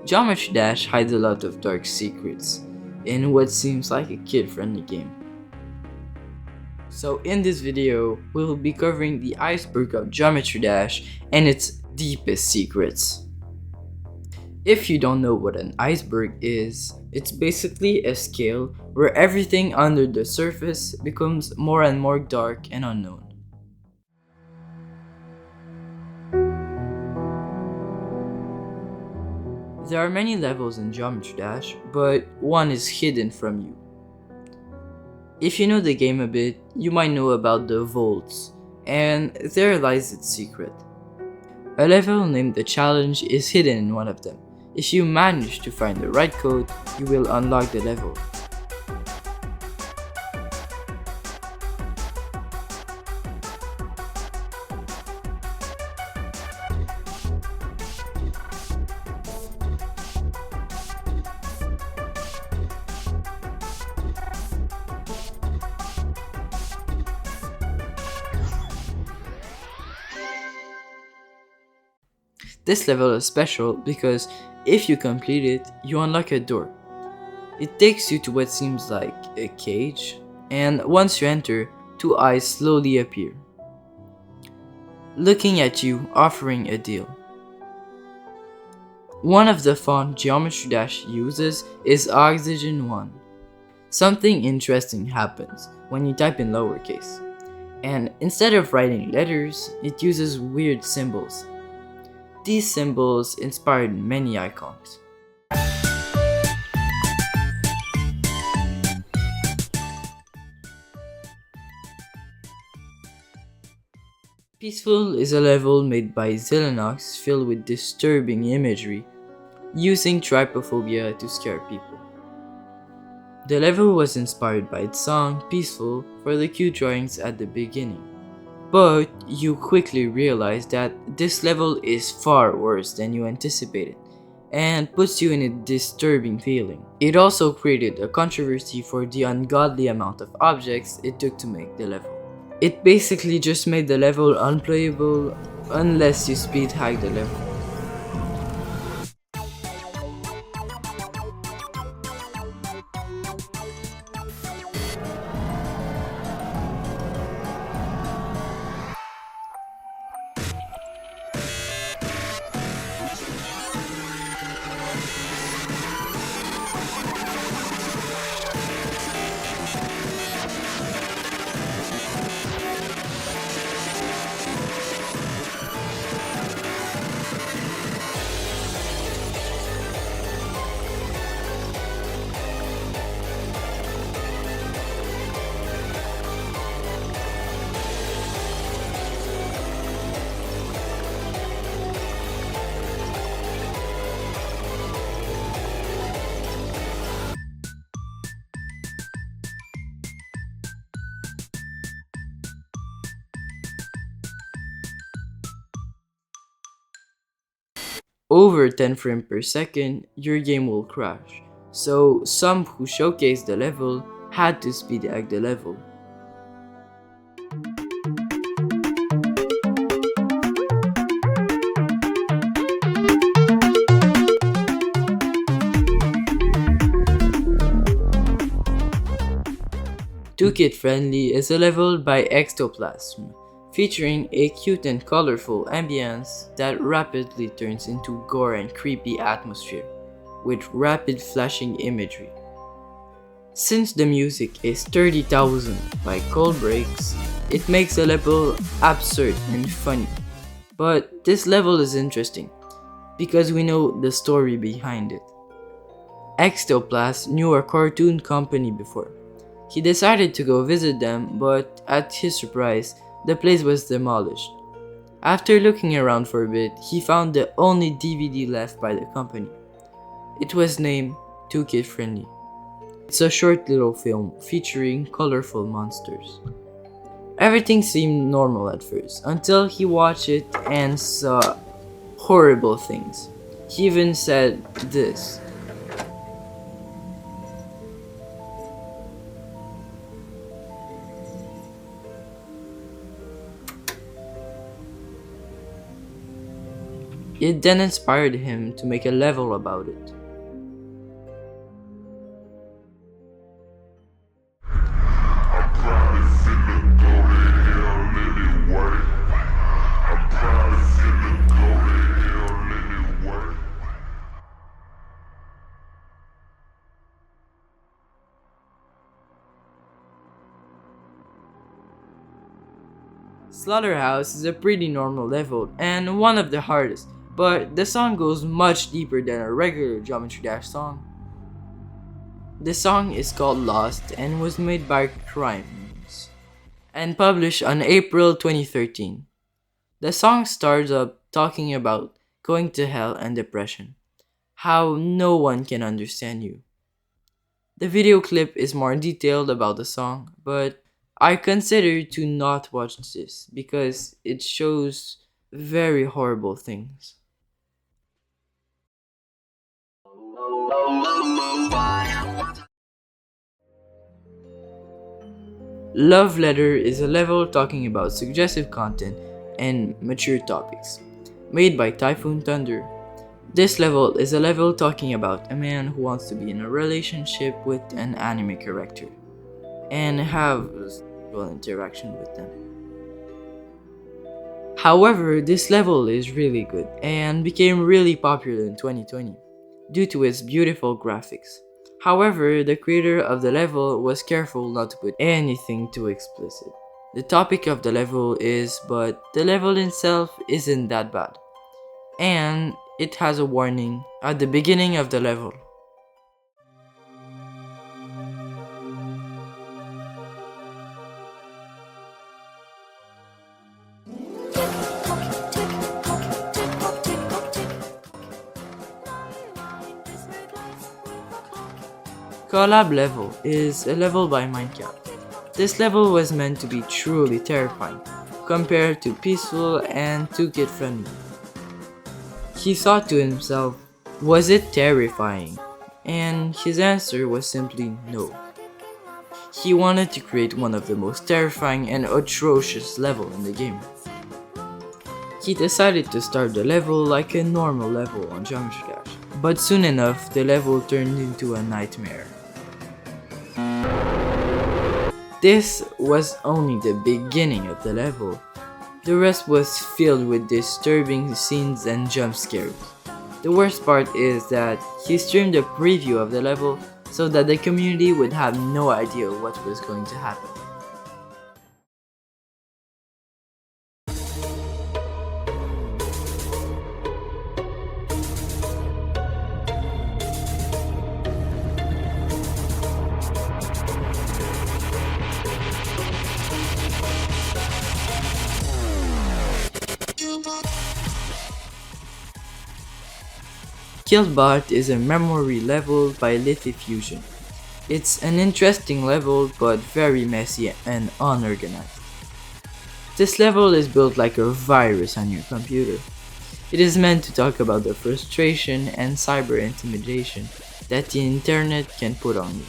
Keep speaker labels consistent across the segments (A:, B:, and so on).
A: Geometry Dash hides a lot of dark secrets in what seems like a kid-friendly game. So in this video, we'll be covering the iceberg of Geometry Dash and its deepest secrets. If you don't know what an iceberg is, it's basically a scale where everything under the surface becomes more and more dark and unknown. There are many levels in Geometry Dash, but one is hidden from you. If you know the game a bit, you might know about the vaults, and there lies its secret. A level named The Challenge is hidden in one of them. If you manage to find the right code, you will unlock the level. This level is special because if you complete it, you unlock a door. It takes you to what seems like a cage, and once you enter, two eyes slowly appear, looking at you, offering a deal. One of the font Geometry Dash uses is Oxygen 1. Something interesting happens when you type in lowercase, and instead of writing letters, it uses weird symbols. These symbols inspired many icons. Peaceful is a level made by Zelenox filled with disturbing imagery, using trypophobia to scare people. The level was inspired by its song Peaceful for the cute drawings at the beginning. But you quickly realize that this level is far worse than you anticipated and puts you in a disturbing feeling. It also created a controversy for the ungodly amount of objects it took to make the level. It basically just made the level unplayable unless you speed hack the level. Over 10 frames per second, your game will crash. So some who showcased the level had to speed hack the level. Too Kid Friendly is a level by Ectoplasm, featuring a cute and colorful ambience that rapidly turns into gore and creepy atmosphere, with rapid flashing imagery. Since the music is 30,000 by cold breaks, it makes the level absurd and funny. But this level is interesting, because we know the story behind it. Ectoplasm knew a cartoon company before. He decided to go visit them, but at his surprise, the place was demolished. After looking around for a bit, he found the only DVD left by the company. It was named Too Kid Friendly. It's a short little film featuring colorful monsters. Everything seemed normal at first, until he watched it and saw horrible things. He even said this. It then inspired him to make a level about it. Slaughterhouse is a pretty normal level and one of the hardest, but the song goes much deeper than a regular Geometry Dash song. The song is called Lost and was made by Crimes and published on April 2013. The song starts up talking about going to hell and depression, how no one can understand you. The video clip is more detailed about the song, but I consider to not watch this because it shows very horrible things. Love Letter is a level talking about suggestive content and mature topics, made by Typhoon Thunder. This level is a level talking about a man who wants to be in a relationship with an anime character and have sexual interaction with them. However, this level is really good and became really popular in 2020 due to its beautiful graphics. However, the creator of the level was careful not to put anything too explicit. The topic of the level is, but the level itself isn't that bad. And it has a warning at the beginning of the level. Collab Level is a level by Minecraft. This level was meant to be truly terrifying, compared to peaceful and too kid friendly. He thought to himself, was it terrifying? And his answer was simply no. He wanted to create one of the most terrifying and atrocious level in the game. He decided to start the level like a normal level on Geometry Dash, but soon enough the level turned into a nightmare. This was only the beginning of the level. The rest was filled with disturbing scenes and jump scares. The worst part is that he streamed a preview of the level so that the community would have no idea what was going to happen. Killbot is a memory level by Lithifusion. It's an interesting level but very messy and unorganized. This level is built like a virus on your computer. It is meant to talk about the frustration and cyber intimidation that the internet can put on you.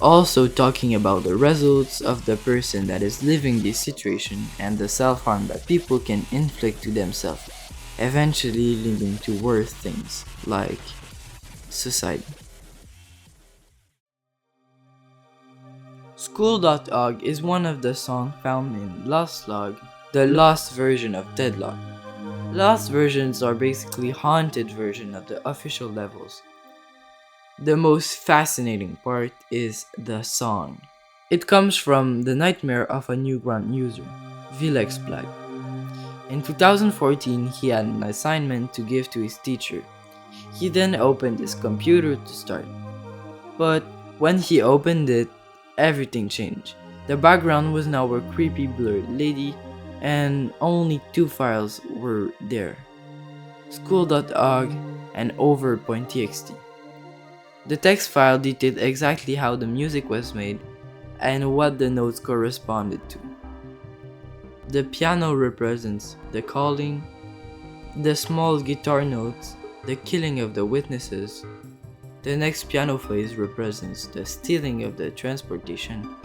A: Also talking about the results of the person that is living this situation and the self-harm that people can inflict to themselves, eventually leading to worse things like suicide. School.og is one of the songs found in Lost Log, the lost version of Deadlock. Lost versions are basically haunted version of the official levels. The most fascinating part is the song. It comes from the nightmare of a Newground user, Vilex Black. In 2014, he had an assignment to give to his teacher. He then opened his computer to start. But when he opened it, everything changed. The background was now a creepy blurred lady and only two files were there, school.og and over.txt. The text file detailed exactly how the music was made and what the notes corresponded to. The piano represents the calling, the small guitar notes, the killing of the witnesses. The next piano phrase represents the stealing of the transportation.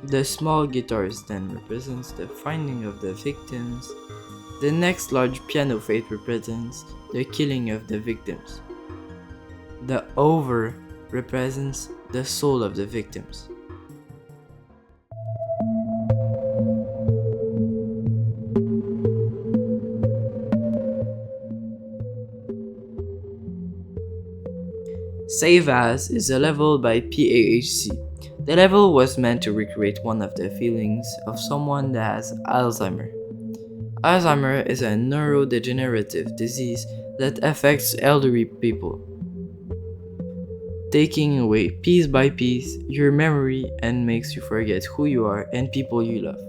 A: The small guitars then represents the finding of the victims. The next large piano fate represents the killing of the victims. The over represents the soul of the victims. Save As is a level by PAHC. The level was meant to recreate one of the feelings of someone that has Alzheimer. Alzheimer is a neurodegenerative disease that affects elderly people, taking away piece by piece your memory and makes you forget who you are and people you love.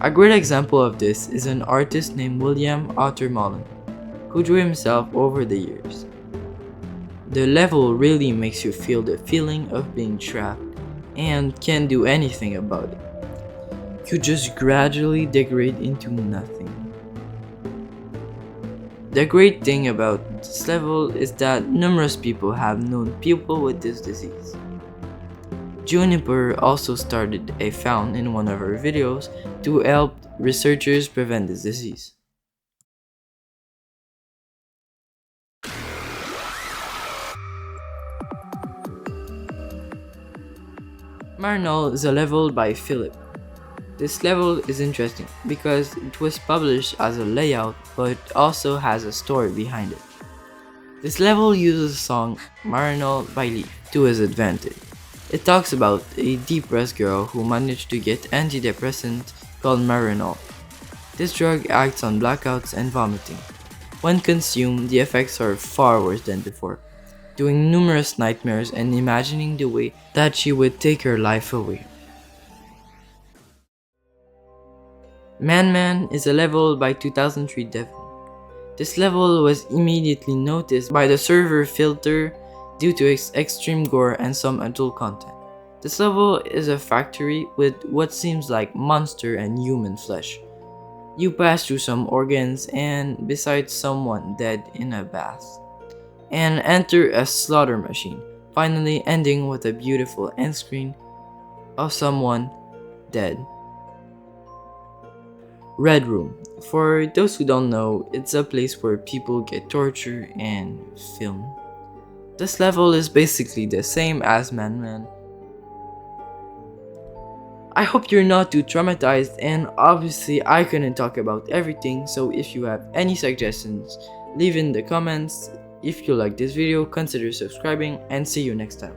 A: A great example of this is an artist named William Otter Mullen, who drew himself over the years. The level really makes you feel the feeling of being trapped and can't do anything about it. You just gradually degrade into nothing. The great thing about this level is that numerous people have known people with this disease. Juniper also started a fund in one of her videos to help researchers prevent this disease. Marnell is a level by Philip. This level is interesting because it was published as a layout but also has a story behind it. This level uses the song Marnell by Lee to his advantage. It talks about a depressed girl who managed to get antidepressant called Marinol. This drug acts on blackouts and vomiting. When consumed, the effects are far worse than before, doing numerous nightmares and imagining the way that she would take her life away. Man is a level by 2003 Devon. This level was immediately noticed by the server filter due to its extreme gore and some adult content. This level is a factory with what seems like monster and human flesh. You pass through some organs and beside someone dead in a bath, and enter a slaughter machine, finally ending with a beautiful end screen of someone dead. Red Room. For those who don't know, it's a place where people get tortured and filmed. This level is basically the same as Man. I hope you're not too traumatized, and obviously I couldn't talk about everything, so if you have any suggestions, leave in the comments. If you like this video, consider subscribing, and see you next time.